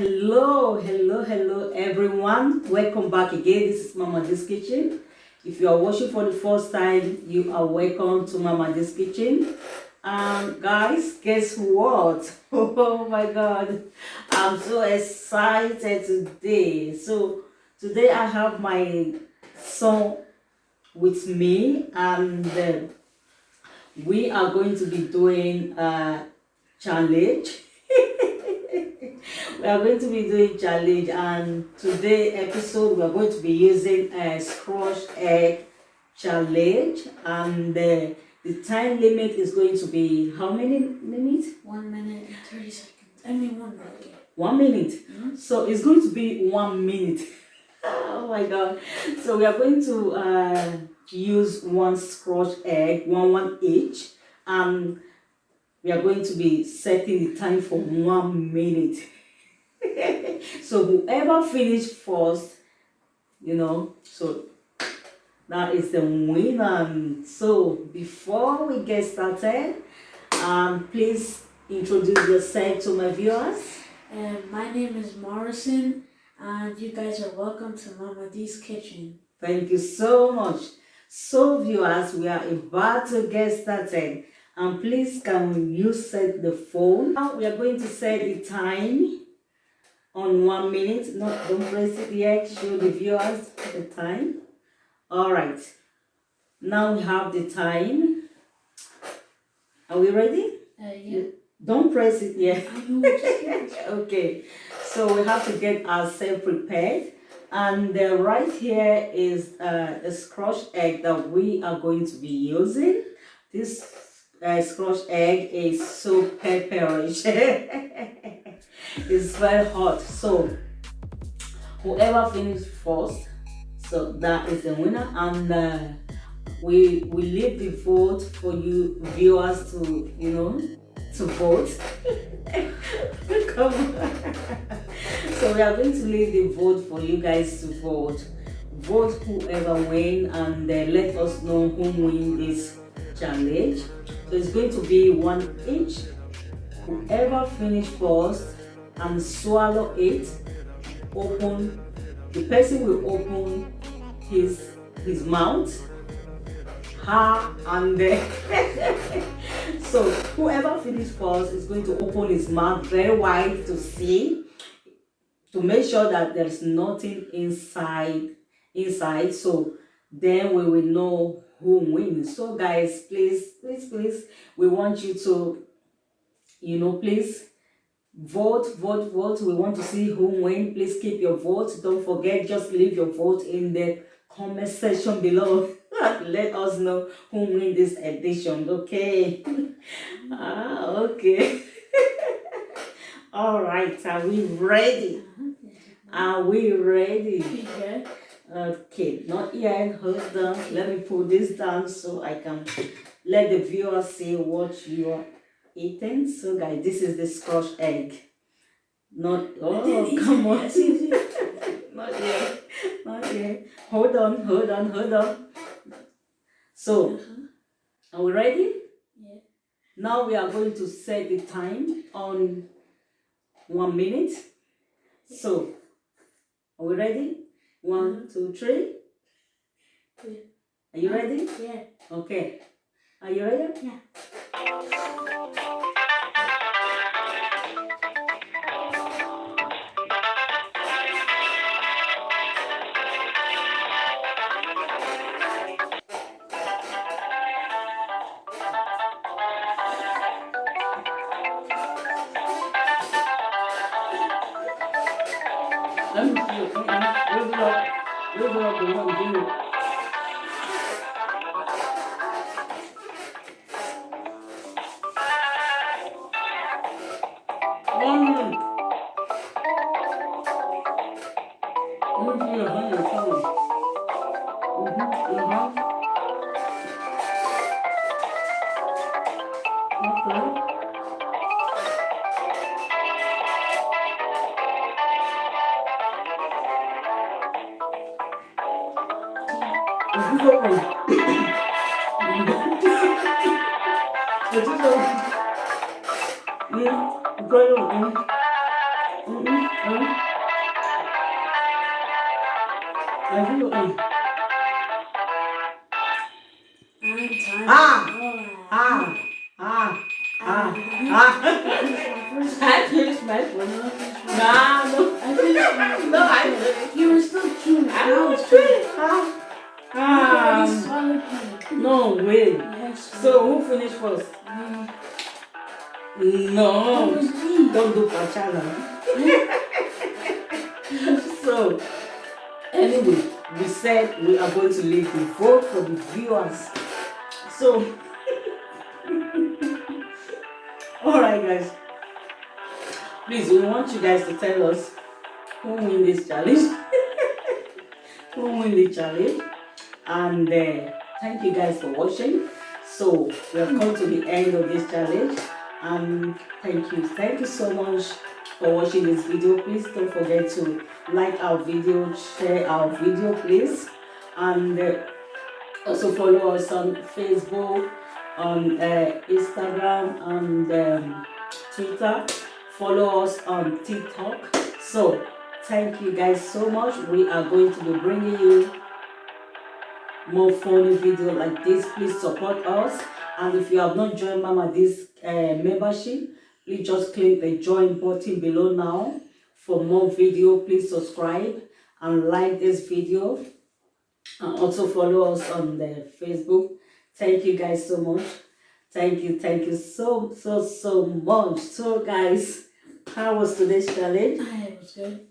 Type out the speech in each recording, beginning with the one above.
Hello everyone. Welcome back again. This is Mama D's Kitchen. If you are watching for the first time, you are welcome to Mama D's Kitchen. Guys, guess what? Oh my god, I'm so excited today. So today I have my son with me, and we are going to be doing a challenge. We are going to be doing challenge, and today episode we are going to be using a scratch egg challenge, and the time limit is going to be how many minutes? 1 minute and 30 seconds. I mean 1 minute. 1 minute. Mm-hmm. So it's going to be 1 minute. Oh my god. So we are going to use one scratch egg, one each, and we are going to be setting the time for 1 minute. So whoever finished first, so that is the winner. So before we get started, please introduce yourself to my viewers. My name is Morrison, and you guys are welcome to Mama D's Kitchen. Thank you so much. So viewers, we are about to get started, and please can you set the phone. Now we are going to set the time on 1 minute. No, don't press it yet. Show the viewers the time. All right. Now we have the time. Are we ready? Yeah. Don't press it yet. I know. Okay. So we have to get ourselves prepared. And right here is a scratch egg that we are going to be using. This scratch egg is so pepperish. It's very hot. So whoever finished first, so that is the winner. And we leave the vote for you viewers to to vote. Come on. So we are going to leave the vote for you guys to vote. Vote whoever win, and let us know who win this challenge. So it's going to be 1 each. Whoever finish first and swallow it, the person will open his mouth, and so whoever finishes first is going to open his mouth very wide to see, to make sure that there's nothing inside. So then we will know who wins. So guys, please, we want you to please vote. We want to see who wins. Please keep your vote. Don't forget, just leave your vote in the comment section below. Let us know who wins this edition. Okay. Okay. All right, are we ready? Are we ready? Yeah. Okay, not yet. Hold on. Let me put this down so I can let the viewers see what you are eating. So guys, this is the scratch egg. Not, oh, come on. Not yet. Hold on. So, are we ready? Yeah. Now we are going to set the time on 1 minute. So, are we ready? 1, 2, 3. Yeah. Are you ready? Yeah. Okay. Are you ready? Yeah. Let me see it. Raise it up. The one we did. One minute. Let me see your hand. Okay. Is this open? Is this open? Try it open. Have you, And time. Ah! Oh, ah, ah, ah, I I finished my phone. finished my Nah, no. I finished my No, I finished. You were still chewing. I Now was it's doing. already solid pink. No way. Yes. So who finished first? me. It No. was me. Don't do pachana. So anyway, we said we are going to leave the vote for the viewers. So alright guys. Please, we want you guys to tell us who win this challenge. Who win the challenge. And thank you guys for watching. So we have come to the end of this challenge, and thank you so much for watching this video. Please don't forget to like our video, share our video please, and also follow us on Facebook, on Instagram, and Twitter. Follow us on TikTok. So thank you guys so much. We are going to be bringing you more funny video like this. Please support us, and if you have not joined Mama This membership, please just click the join button below now for more video. Please subscribe and like this video, and also follow us on the Facebook. Thank you guys so much. Thank you so much. So guys, how was today's challenge? It was good.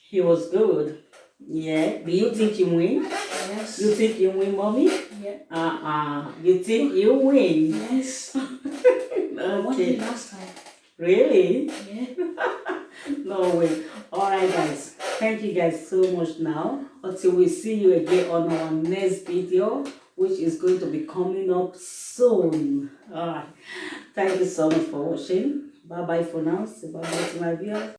He was good. Yeah. Do you think you win? Yes. You think you win, mommy? Yeah. You think you win? Yes. I won Okay. it last time. Really? Yeah. No way. Alright guys. Thank you guys so much now. Until we see you again on our next video, which is going to be coming up soon. Alright. Thank you so much for watching. Bye bye for now. Say bye bye to my viewers.